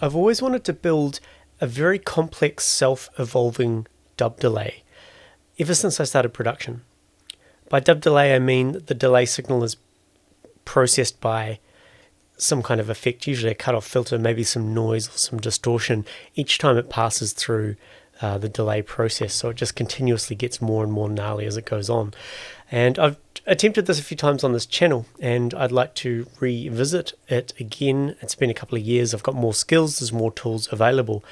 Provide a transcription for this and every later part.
I've always wanted to build a very complex self-evolving dub delay ever since I started production. By dub delay I mean the delay signal is processed by some kind of effect, usually a cutoff filter, maybe some noise or some distortion each time it passes through the delay process, so it just continuously gets more and more gnarly as it goes on. And I've attempted this a few times on this channel, and I'd like to revisit it again. It's been a couple of years, I've got more skills, there's more tools available,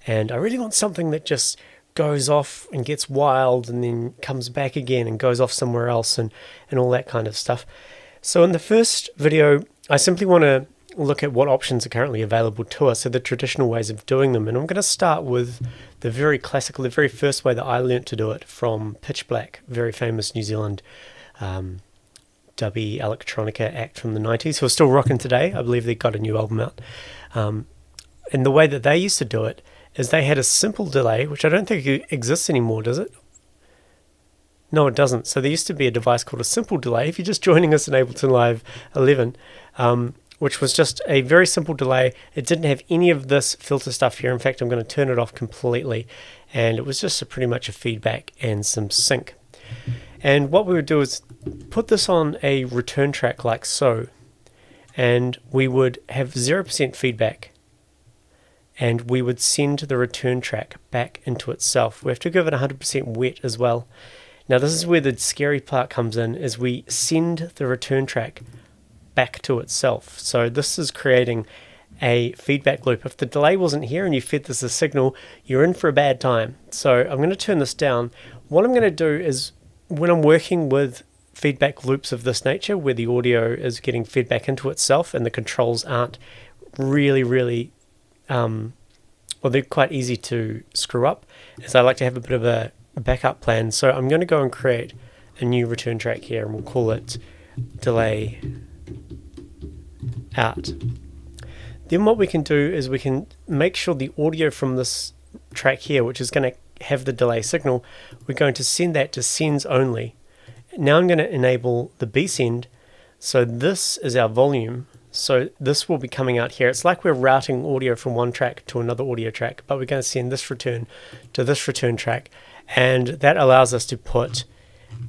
and I really want something that just goes off and gets wild and then comes back again and goes off somewhere else and all that kind of stuff. So in the first video, I simply want to look at what options are currently available to us, so the traditional ways of doing them. And I'm going to start with the very classical, the very first way that I learnt to do it from Pitch Black, very famous New Zealand dubby electronica act from the 90s, who are still rocking today. I believe they got a new album out. And the way that they used to do it is they had a simple delay, which I don't think exists anymore, does it? No, it doesn't. So there used to be a device called a simple delay. If you're just joining us in Ableton Live 11, which was just a very simple delay. It didn't have any of this filter stuff here. In fact, I'm going to turn it off completely. And it was just pretty much a feedback and some sync. And what we would do is put this on a return track like so. And we would have 0% feedback. And we would send the return track back into itself. We have to give it 100% wet as well. Now this is where the scary part comes in, is we send the return track back to itself. So this is creating a feedback loop. If the delay wasn't here and you fed this a signal, you're in for a bad time. So I'm going to turn this down. What I'm going to do is, when I'm working with feedback loops of this nature, where the audio is getting feedback into itself and the controls aren't really well, they're quite easy to screw up, is I like to have a bit of a backup plan. So I'm going to go and create a new return track here, and we'll call it delay out. Then what we can do is we can make sure the audio from this track here, which is going to have the delay signal, we're going to send that to sends only. Now I'm going to enable the B send. So this is our volume. So this will be coming out here. It's like we're routing audio from one track to another audio track, but we're going to send this return to this return track, and that allows us to put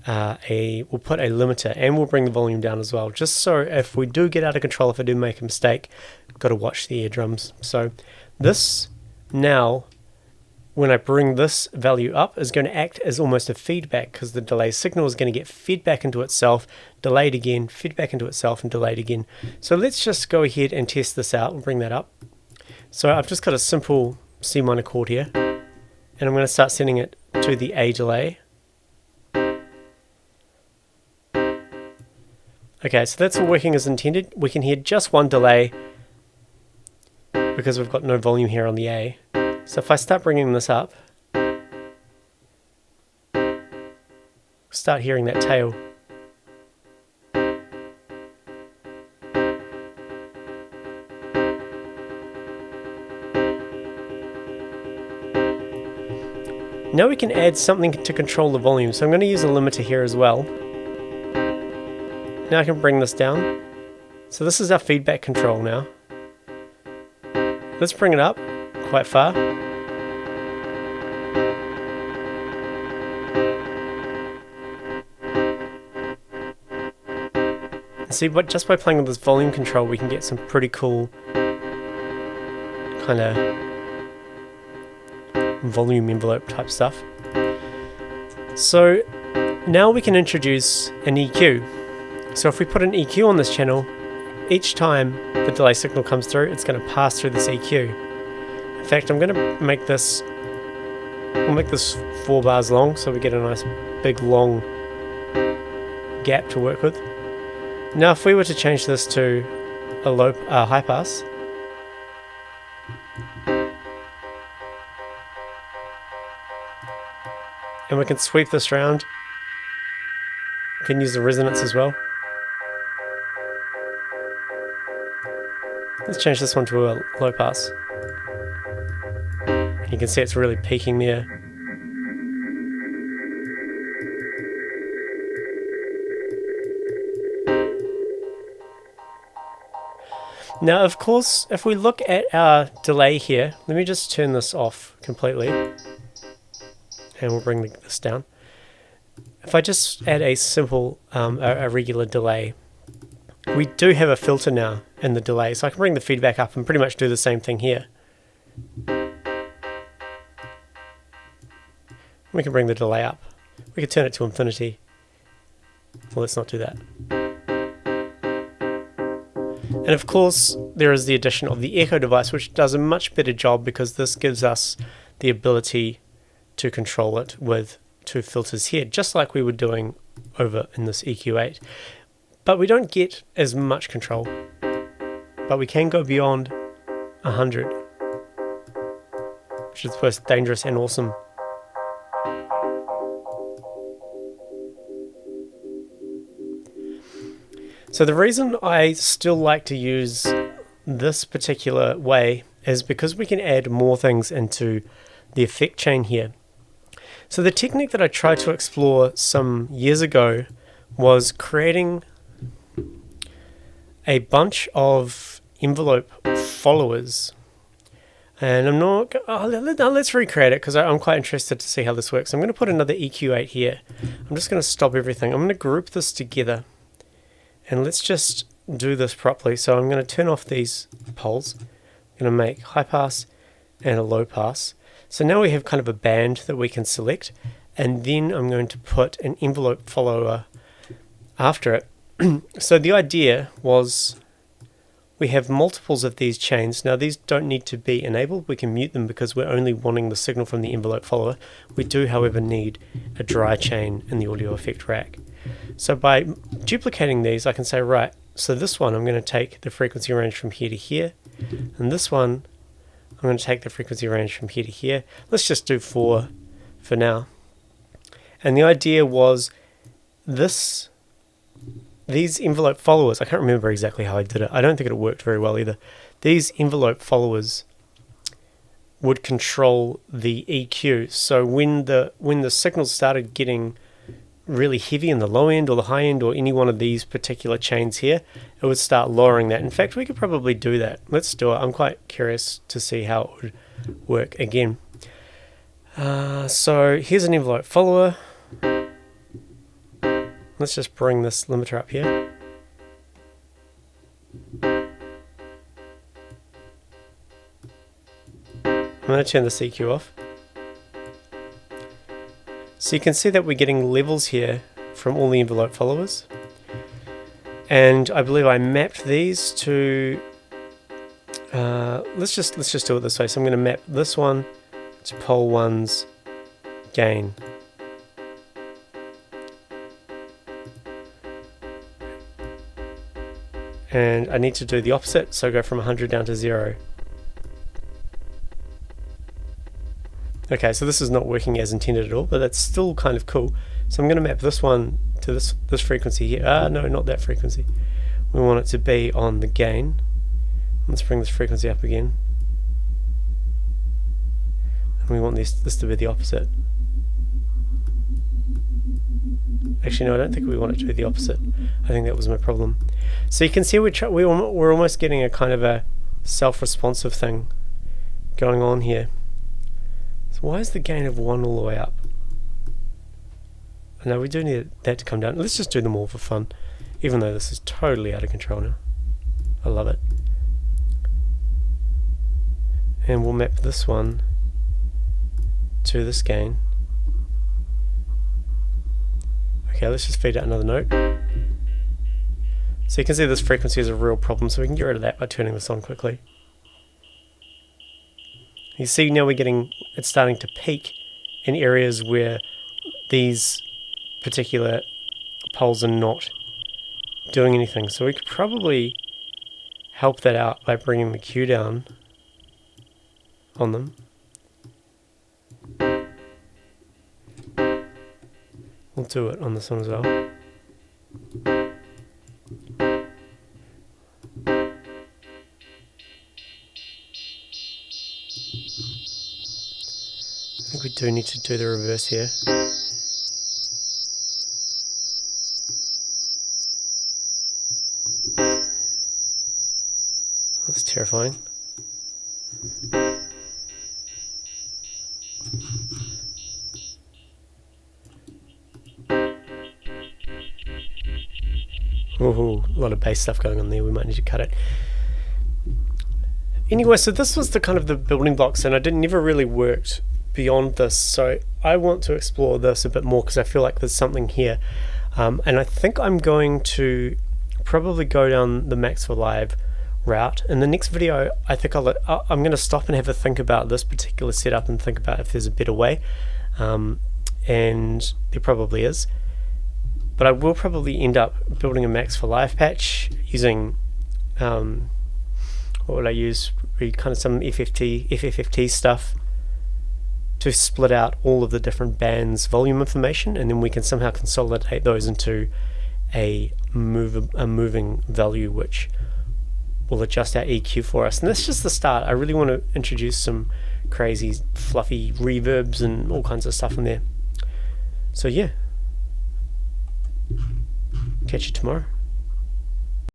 we'll put a limiter, and we'll bring the volume down as well, just so if we do get out of control, if I do make a mistake, I've got to watch the eardrums. So this now, when I bring this value up, is going to act as almost a feedback, because the delay signal is going to get fed back into itself, delayed again, fed back into itself, and delayed again. So let's just go ahead and test this out and bring that up. So I've just got a simple C minor chord here, and I'm going to start sending it to the A delay. Okay, so that's all working as intended. We can hear just one delay because we've got no volume here on the A. So if I start bringing this up, start hearing that tail. Now we can add something to control the volume. So I'm going to use a limiter here as well. Now I can bring this down. So this is our feedback control now. Let's bring it up quite far. See, but just by playing with this volume control, we can get some pretty cool kind of volume envelope type stuff. So now we can introduce an EQ. So if we put an EQ on this channel, each time the delay signal comes through, it's going to pass through this EQ. In fact, I'm going to make this, we'll make this 4 bars long, so we get a nice big long gap to work with. Now if we were to change this to a high pass, and we can sweep this around, we can use the resonance as well. Let's change this one to a low pass. You can see it's really peaking there. Now, of course, if we look at our delay here, let me just turn this off completely, and we'll bring this down. If I just add a simple, a regular delay, we do have a filter now in the delay, so I can bring the feedback up and pretty much do the same thing here. We can bring the delay up. We can turn it to infinity. Well, let's not do that. And of course, there is the addition of the echo device, which does a much better job because this gives us the ability to control it with two filters here, just like we were doing over in this EQ8. But we don't get as much control. But we can go beyond 100, which is both dangerous and awesome. So the reason I still like to use this particular way is because we can add more things into the effect chain here. So the technique that I tried to explore some years ago was creating a bunch of envelope followers. And I'm not, let's recreate it because I'm quite interested to see how this works. I'm going to put another EQ8 here. I'm just going to stop everything. I'm going to group this together. And let's just do this properly. So I'm going to turn off these poles. I'm going to make high pass and a low pass. So now we have kind of a band that we can select. And then I'm going to put an envelope follower after it. So the idea was we have multiples of these chains. Now these don't need to be enabled. We can mute them because we're only wanting the signal from the envelope follower. We do, however, need a dry chain in the audio effect rack. So by duplicating these, I can say, right, so this one I'm going to take the frequency range from here to here, and this one I'm going to take the frequency range from here to here. Let's just do 4 for now. And the idea was these envelope followers, I can't remember exactly how I did it. I don't think it worked very well either. These envelope followers would control the EQ. So when the signals started getting really heavy in the low end or the high end or any one of these particular chains here, it would start lowering that. In fact, we could probably do that. Let's do it. I'm quite curious to see how it would work again. So here's an envelope follower. Let's just bring this limiter up here. I'm going to turn the EQ off. So you can see that we're getting levels here from all the envelope followers. And I believe I mapped these to, let's just do it this way. So I'm going to map this one to pole 1's gain. And I need to do the opposite, so go from 100 down to 0. Okay, so this is not working as intended at all, but that's still kind of cool. So I'm going to map this one to this frequency here. No, not that frequency. We want it to be on the gain. Let's bring this frequency up again. And we want this to be the opposite. Actually, no, I don't think we want it to be the opposite. I think that was my problem. So you can see we're almost getting a kind of a self-responsive thing going on here. So why is the gain of 1 all the way up? No, we do need that to come down. Let's just do them all for fun, even though this is totally out of control now. I love it. And we'll map this one to this gain. Okay, let's just feed out another note. So you can see this frequency is a real problem, so we can get rid of that by turning this on quickly. You see now it's starting to peak in areas where these particular poles are not doing anything. So we could probably help that out by bringing the Q down on them. We'll do it on this one as well. I think we do need to do the reverse here. Ooh, a lot of bass stuff going on there. We might need to cut it. Anyway, so this was the kind of the building blocks, and I never really worked beyond this. So I want to explore this a bit more because I feel like there's something here. And I think I'm going to probably go down the Max for Live route. In the next video, I think I'm going to stop and have a think about this particular setup and think about if there's a better way. And there probably is. But I will probably end up building a Max for Live patch using, what would I use? Kind of some FFT stuff to split out all of the different bands' volume information, and then we can somehow consolidate those into a moving value which will adjust our EQ for us. And that's just the start. I really want to introduce some crazy fluffy reverbs and all kinds of stuff in there. So yeah, catch you tomorrow.